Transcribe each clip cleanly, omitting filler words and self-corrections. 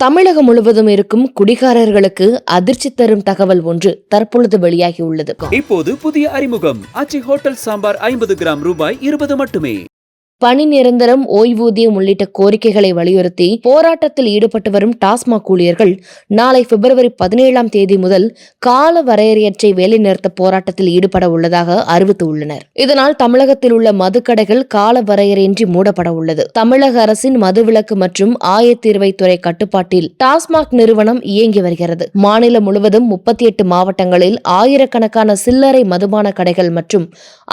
தமிழகம் முழுவதும் இருக்கும் குடிகாரர்களுக்கு அதிர்ச்சி தரும் தகவல் ஒன்று தற்பொழுது வெளியாகியுள்ளது. இப்போது புதிய அறிமுகம் ஆச்சி ஹோட்டல் சாம்பார் 50 கிராம் ரூபாய் 20 மட்டுமே. பணி நிரந்தரம், ஓய்வூதியம் உள்ளிட்ட கோரிக்கைகளை வலியுறுத்தி போராட்டத்தில் ஈடுபட்டு வரும் டாஸ்மாக் ஊழியர்கள் நாளை பிப்ரவரி 17ஆம் தேதி முதல் கால வரையறையற்ற வேலைநிறுத்த போராட்டத்தில் ஈடுபட உள்ளதாக அறிவித்துள்ளனர். இதனால் தமிழகத்தில் உள்ள மதுக்கடைகள் கால வரையறையின்றி மூடப்பட உள்ளது. தமிழக அரசின் மதுவிலக்கு மற்றும் ஆயத்தீர்வைத்துறை கட்டுப்பாட்டில் டாஸ்மாக் நிறுவனம் இயங்கி வருகிறது. மாநிலம் முழுவதும் 38 மாவட்டங்களில் ஆயிரக்கணக்கான சில்லறை மதுபான கடைகள் மற்றும்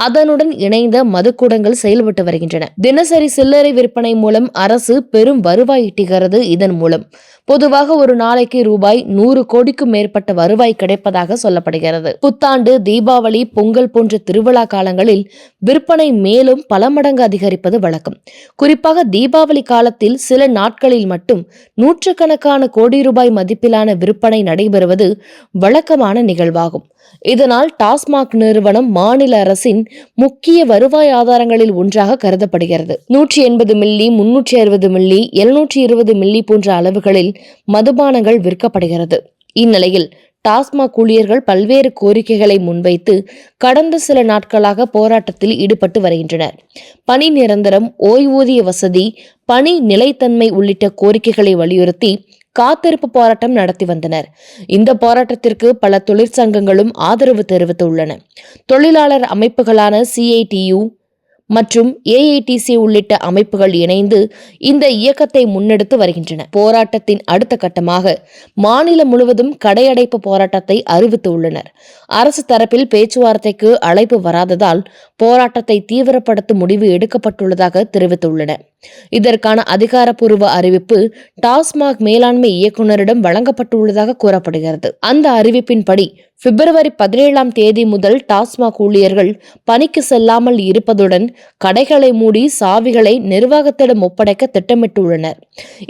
அதனுடன் இணைந்த மதுக்கூடங்கள் செயல்பட்டு வருகின்றன. தினசரி சில்லறை விற்பனை மூலம் அரசு பெரும் வருவாய் ஈட்டுகிறது. இதன் மூலம் பொதுவாக ஒரு நாளைக்கு ரூபாய் 100 கோடிக்கும் மேற்பட்ட வருவாய் கிடைப்பதாக சொல்லப்படுகிறது. புத்தாண்டு, தீபாவளி, பொங்கல் போன்ற திருவிழா காலங்களில் விற்பனை மேலும் பல மடங்கு அதிகரிப்பது வழக்கம். குறிப்பாக தீபாவளி காலத்தில் சில நாட்களில் மட்டும் நூற்றுக்கணக்கான கோடி ரூபாய் மதிப்பிலான விற்பனை நடைபெறுவது வழக்கமான நிகழ்வாகும். இதனால் டாஸ்மாக் நிறுவனம் மாநில அரசின் முக்கிய வருவாய் ஆதாரங்களில் ஒன்றாக கருதப்படுகிறது. 180 மில்லி, 360 மில்லி, 720 மில்லி போன்ற அளவுகளில் மதுபானங்கள் விற்கப்படுகிறது. இந்நிலையில் டாஸ்மாக் ஊழியர்கள் பல்வேறு கோரிக்கைகளை முன்வைத்து கடந்த சில நாட்களாக போராட்டத்தில் ஈடுபட்டு வருகின்றனர். பணி நிரந்தரம், ஓய்வூதிய வசதி, பணி நிலைத்தன்மை உள்ளிட்ட கோரிக்கைகளை வலியுறுத்தி காத்திருப்பு போராட்டம் நடத்தி வந்தனர். இந்த போராட்டத்திற்கு பல தொழிற்சங்கங்களும் ஆதரவு தெரிவித்துள்ளன. தொழிலாளர் அமைப்புகளான CITU மற்றும் AITC உள்ளிட்ட அமைப்புகள் இணைந்து இந்த இயக்கத்தை முன்னெடுத்து வருகின்றன. போராட்டத்தின் அடுத்த கட்டமாக மாநிலம் முழுவதும் கடையடைப்பு போராட்டத்தை அறிவித்துள்ளனர். அரசு தரப்பில் பேச்சுவார்த்தைக்கு அழைப்பு வராததால் போராட்டத்தை தீவிரப்படுத்தும் முடிவு எடுக்கப்பட்டுள்ளதாக தெரிவித்துள்ளனர். இதற்கான அதிகாரப்பூர்வ அறிவிப்பு டாஸ்மாக் மேலாண்மை இயக்குநரிடம் வழங்கப்பட்டுள்ளதாக கூறப்படுகிறது. அந்த அறிவிப்பின்படி பிப்ரவரி 17ஆம் தேதி முதல் டாஸ்மாக் ஊழியர்கள் பணிக்கு செல்லாமல் இருப்பதுடன் கடைகளை மூடி சாவிகளை நிர்வாகத்திடம் ஒப்படைக்க திட்டமிட்டுள்ளனர்.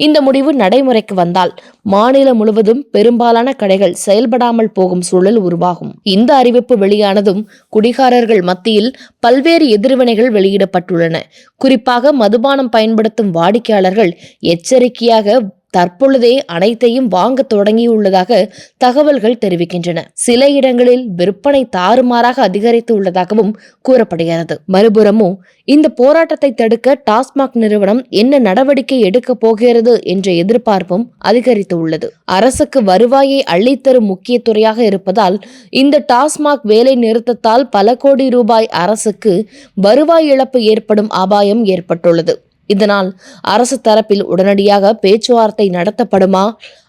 இந்த முடிவு நடைமுறைக்கு வந்தால் மாநிலம் முழுவதும் பெரும்பாலான கடைகள் செயல்படாமல் போகும் சூழல் உருவாகும். இந்த அறிவிப்பு வெளியானதும் குடிகாரர்கள் மத்தியில் பல்வேறு எதிர்வினைகள் வெளியிடப்பட்டுள்ளன. குறிப்பாக மதுபானம் பயன்படுத்தும் வாடிக்கையாளர்கள் எச்சரிக்கையாக தற்பொழுதே அனைத்தையும் வாங்க தொடங்கியுள்ளதாக தகவல்கள் தெரிவிக்கின்றன. சில இடங்களில் விற்பனை தாறுமாறாக அதிகரித்து உள்ளதாகவும் கூறப்படுகிறது. மறுபுறமோ இந்த போராட்டத்தை தடுக்க டாஸ்மாக் நிறுவனம் என்ன நடவடிக்கை எடுக்கப் போகிறது என்ற எதிர்பார்ப்பும் அதிகரித்து உள்ளது. அரசுக்கு வருவாயை அள்ளித்தரும் முக்கிய துறையாக இருப்பதால் இந்த டாஸ்மாக் வேலை நிறுத்தத்தால் பல கோடி ரூபாய் அரசுக்கு வருவாய் இழப்பு ஏற்படும் அபாயம் ஏற்பட்டுள்ளது. இதனால் அரசு தரப்பில் உடனடியாக பேச்சுவார்த்தை நடத்தப்படுமா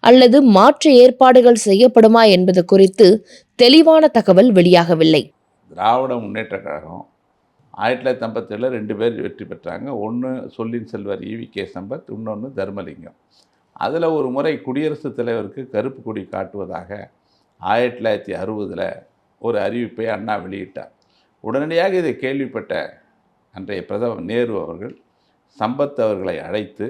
அல்லது மாற்று ஏற்பாடுகள் செய்யப்படுமா என்பது குறித்து தெளிவான தகவல் வெளியாகவில்லை. திராவிட முன்னேற்ற கழகம் 1957 2 பேர் வெற்றி பெற்றாங்க. ஒன்று சொல்லின் செல்வர் EVK சம்பத், இன்னொன்று தர்மலிங்கம். அதில் ஒரு முறை குடியரசுத் தலைவருக்கு கருப்பு கொடி காட்டுவதாக 1960 ஒரு அறிவிப்பை அண்ணா வெளியிட்டார். உடனடியாக இதை கேள்விப்பட்ட அன்றைய பிரதமர் நேரு அவர்கள் சம்பத் அவர்களை அழைத்து,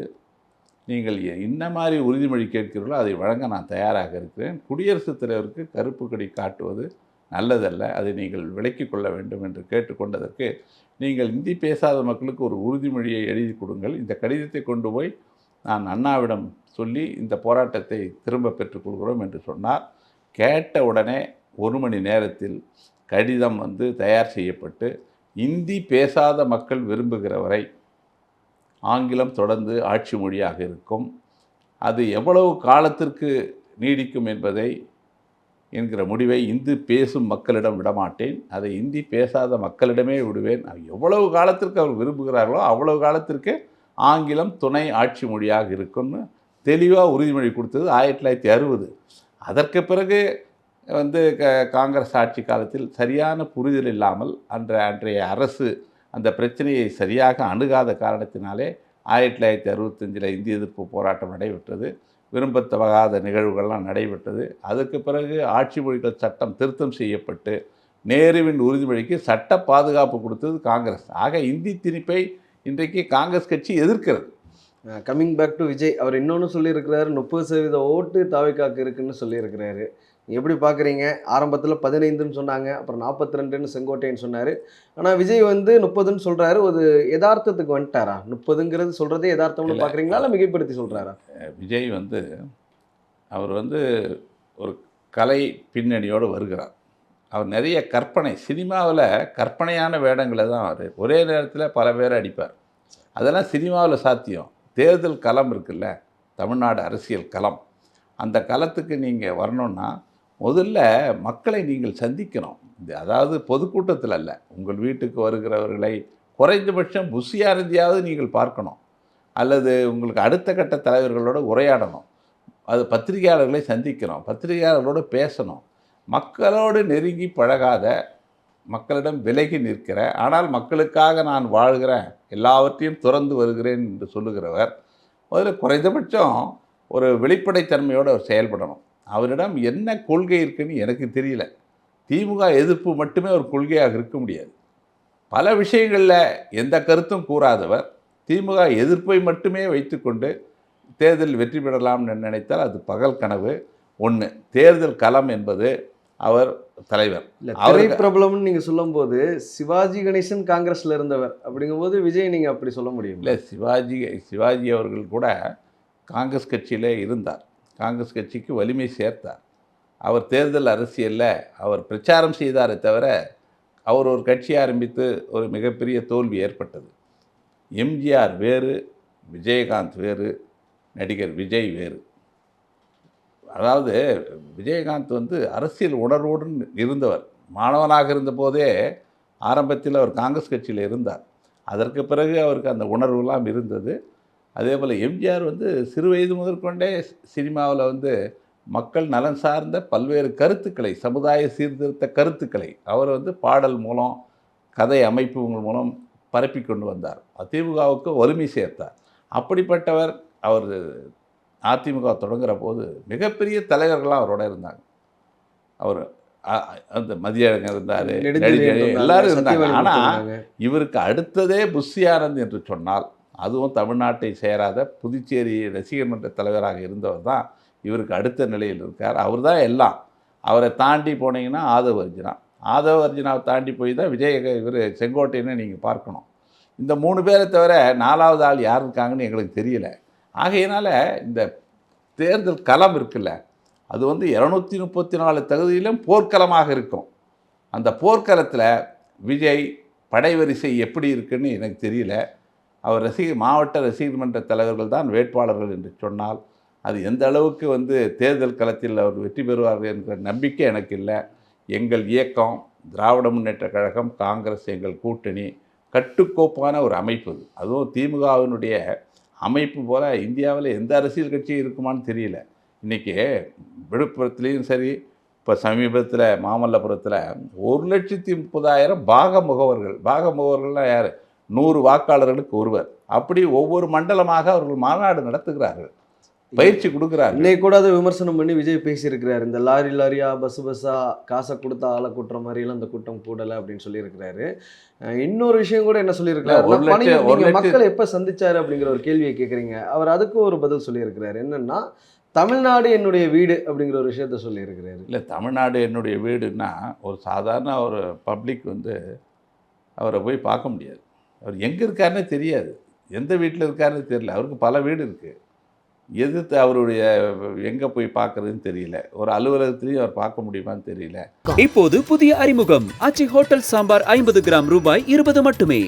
நீங்கள் என்ன மாதிரி உறுதிமொழி கேட்கிறீர்களோ அதை வழங்க நான் தயாராக இருக்கிறேன். குடியரசுத் தலைவருக்கு கருப்பு கொடி காட்டுவது நல்லதல்ல, அதை நீங்கள் விலக்கிக் கொள்ள வேண்டும் என்று கேட்டுக்கொண்டதற்கு, நீங்கள் இந்தி பேசாத மக்களுக்கு ஒரு உறுதிமொழியை எழுதி கொடுங்கள், இந்த கடிதத்தை கொண்டு போய் நான் அண்ணாவிடம் சொல்லி இந்த போராட்டத்தை திரும்ப பெற்றுக்கொள்கிறோம் என்று சொன்னார். கேட்ட உடனே 1 மணி நேரத்தில் கடிதம் தயார் செய்யப்பட்டு, இந்தி பேசாத மக்கள் விரும்புகிற வரை ஆங்கிலம் தொடர்ந்து ஆட்சி மொழியாக இருக்கும், அது எவ்வளவு காலத்திற்கு நீடிக்கும் என்பதை என்கிற முடிவை இந்தி பேசும் மக்களிடம் விடமாட்டேன், அதை இந்தி பேசாத மக்களிடமே விடுவேன், எவ்வளவு காலத்திற்கு அவர் விரும்புகிறார்களோ அவ்வளவு காலத்திற்கு ஆங்கிலம் துணை ஆட்சி மொழியாக இருக்கும்னு தெளிவாக உறுதிமொழி கொடுத்தது 1960. அதற்கு பிறகு காங்கிரஸ் ஆட்சி காலத்தில் சரியான புரிதல் இல்லாமல் அன்றைய அரசு அந்த பிரச்சனையை சரியாக அணுகாத காரணத்தினாலே 1965 இந்திய எதிர்ப்பு போராட்டம் நடைபெற்றது. விரும்பத்தகாத நிகழ்வுகள்லாம் நடைபெற்றது. அதுக்கு பிறகு ஆட்சி மொழிகள் சட்டம் திருத்தம் செய்யப்பட்டு நேருவின் உறுதிமொழிக்கு சட்ட பாதுகாப்பு கொடுத்தது காங்கிரஸ். ஆக இந்தி திணிப்பை இன்றைக்கு காங்கிரஸ் கட்சி எதிர்க்கிறது. கம்மிங் பேக் டு விஜய், அவர் இன்னொன்று சொல்லியிருக்கிறாரு, 30% ஓட்டு தாவேக்காக்கு இருக்குன்னு சொல்லியிருக்கிறாரு. எப்படி பார்க்குறீங்க? ஆரம்பத்தில் 15ன்னு சொன்னாங்க, அப்புறம் 42ன்னு செங்கோட்டையன் சொன்னார். ஆனால் விஜய் 30ன்னு சொல்கிறாரு. ஒரு யதார்த்தத்துக்கு வந்துட்டாரா? 30ங்கிறது சொல்கிறதே யதார்த்தம்னு பார்க்குறீங்களா, இல்லை மிகைப்படுத்தி சொல்கிறாரா? விஜய் அவர் வந்து ஒரு கலை பின்னணியோடு வருகிறார். அவர் நிறைய கற்பனை சினிமாவில் கற்பனையான வேடங்களை தான் அவர் ஒரே நேரத்தில் பல பேரை அடிப்பார். அதெல்லாம் சினிமாவில் சாத்தியம். தேர்தல் களம் இருக்குல்ல, தமிழ்நாடு அரசியல் களம், அந்த களத்துக்கு நீங்கள் வரணுன்னா முதல்ல மக்களை நீங்கள் சந்திக்கணும். அதாவது பொதுக்கூட்டத்தில் அல்ல, உங்கள் வீட்டுக்கு வருகிறவர்களை குறைந்தபட்சம் புஷியாரதியாவது நீங்கள் பார்க்கணும், அல்லது உங்களுக்கு அடுத்த கட்ட தலைவர்களோடு உரையாடணும், அது பத்திரிகையாளர்களை சந்திக்கணும், பத்திரிகையாளர்களோடு பேசணும். மக்களோடு நெருங்கி பழகாத, மக்களிடம் விலகி நிற்கிற, ஆனால் மக்களுக்காக நான் வாழ்கிறேன், எல்லாவற்றையும் துறந்து வருகிறேன் என்று சொல்லுகிறவர் முதல்ல குறைந்தபட்சம் ஒரு வெளிப்படைத்தன்மையோடு அவர் செயல்படணும். அவரிடம் என்ன கொள்கை இருக்குன்னு எனக்கு தெரியல. திமுக எதிர்ப்பு மட்டுமே ஒரு கொள்கையாக இருக்க முடியாது. பல விஷயங்களில் எந்த கருத்தும் கூறாதவர் திமுக எதிர்ப்பை மட்டுமே வைத்துக்கொண்டு தேர்தலில் வெற்றி பெறலாம்னு நினைத்தால் அது பகல் கனவு. ஒன்று, தேர்தல் களம் என்பது அவர் தலைவர். திரை பிரபலம்னு நீங்கள் சொல்லும்போது சிவாஜி கணேசன் காங்கிரஸில் இருந்தவர் அப்படிங்கும்போது விஜய் நீங்கள் அப்படி சொல்ல முடியும்? இல்லை, சிவாஜி அவர்கள் கூட காங்கிரஸ் கட்சியில் இருந்தார். காங்கிரஸ் கட்சிக்கு வலிமை சேர்த்தார். அவர் தேர்தல் அரசியலில் அவர் பிரச்சாரம் செய்தாரே தவிர அவர் ஒரு கட்சி ஆரம்பித்து ஒரு மிகப்பெரிய தோல்வி ஏற்பட்டது. எம்ஜிஆர் வேறு, விஜயகாந்த் வேறு, நடிகர் விஜய் வேறு. அதாவது விஜயகாந்த் வந்து அரசியல் உணர்வோடு இருந்தவர். மாணவனாக இருந்தபோதே ஆரம்பத்தில் அவர் காங்கிரஸ் கட்சியில் இருந்தார். அதற்கு பிறகு அவருக்கு அந்த உணர்வுலாம் இருந்தது. அதே போல் எம்ஜிஆர் வந்து சிறு வயது முதற்கொண்டே சினிமாவில் வந்து மக்கள் நலன் சார்ந்த பல்வேறு கருத்துக்களை, சமுதாய சீர்திருத்த கருத்துக்களை அவர் வந்து பாடல் மூலம், கதை அமைப்புகள் மூலம் பரப்பி கொண்டு வந்தார். திமுகவுக்கு வலிமை சேர்த்தார். அப்படிப்பட்டவர் அவர் அதிமுக தொடங்குகிற போது மிகப்பெரிய தலைவர்களாக அவரோட இருந்தாங்க. அவர் அந்த மதியழகன் இருந்தார், எல்லாரும் இருந்தாங்க. ஆனால் இவருக்கு அடுத்ததே புஷி ஆனந்த் என்று சொன்னால், அதுவும் தமிழ்நாட்டை சேராத புதுச்சேரி ரசிகர் மன்ற தலைவராக இருந்தவர் தான் இவருக்கு அடுத்த நிலையில் இருக்கார். அவர் தான் எல்லாம். அவரை தாண்டி போனீங்கன்னா ஆதவ அர்ஜுனாவை தாண்டி போய் தான் இவர் செங்கோட்டையனை நீங்கள் பார்க்கணும். இந்த 3 பேரை தவிர 4வது ஆள் யார் இருக்காங்கன்னு எங்களுக்கு தெரியல. ஆகையினால் இந்த தேர்தல் களம் இருக்குல்ல, அது வந்து 234 தொகுதியிலும் போர்க்களமாக இருக்கும். அந்த போர்க்களத்தில் விஜய் படைவரிசை எப்படி இருக்குன்னு எனக்கு தெரியல. அவர் மாவட்ட ரசிகர் மன்ற தலைவர்கள் தான் வேட்பாளர்கள் என்று சொன்னால் அது எந்த அளவுக்கு வந்து தேர்தல் களத்தில் அவர் வெற்றி பெறுவார்கள் என்கிற நம்பிக்கை எனக்கு இல்லை. எங்கள் இயக்கம், திராவிட முன்னேற்றக் கழகம், காங்கிரஸ் எங்கள் கூட்டணி கட்டுக்கோப்பான ஒரு அமைப்பு. அதுவும் திமுகவினுடைய அமைப்பு போல் இந்தியாவில் எந்த அரசியல் கட்சியும் இருக்குமான்னு தெரியல. இன்றைக்கி விழுப்புரத்துலேயும் சரி, இப்போ சமீபத்தில் மாமல்லபுரத்தில் 1,30,000 பாக முகவர்கள்னால் யார்? 100 வாக்காளர்களுக்கு ஒருவர். அப்படி ஒவ்வொரு மண்டலமாக அவர்கள் மாநாடு நடத்துகிறார்கள், பயிற்சி கொடுக்குறாரு. இன்னைக்கு கூட அதை விமர்சனம் பண்ணி விஜய் பேசியிருக்கிறாரு. இந்த லாரியா பஸ்ஸா காசை கொடுத்தா ஆளை கூட்டுற மாதிரிலாம் அந்த கூட்டம் கூடலை அப்படின்னு சொல்லியிருக்கிறாரு. இன்னொரு விஷயம் கூட என்ன சொல்லியிருக்கிறாரு, மக்களை எப்போ சந்திச்சாரு அப்படிங்கிற ஒரு கேள்வியை கேட்குறீங்க. அவர் அதுக்கு ஒரு பதில் சொல்லியிருக்கிறாரு. என்னன்னா, தமிழ்நாடு என்னுடைய வீடு அப்படிங்கிற ஒரு விஷயத்த சொல்லியிருக்கிறாரு. இல்லை, தமிழ்நாடு என்னுடைய வீடுன்னா ஒரு சாதாரண ஒரு பப்ளிக் வந்து அவரை போய் பார்க்க முடியாது. அவர் எங்கே இருக்காருன்னே தெரியாது, எந்த வீட்டில் இருக்காருன்னு தெரியல. அவருக்கு பல வீடு இருக்குது. எதிர்த்து அவருடைய எங்கே போய் பார்க்குறதுன்னு தெரியல. ஒரு அலுவலகத்திலையும் அவர் பார்க்க முடியுமான்னு தெரியல. இப்போது புதிய அறிமுகம் ஆச்சி ஹோட்டல் சாம்பார் 50 கிராம் ரூபாய் 20 மட்டுமே.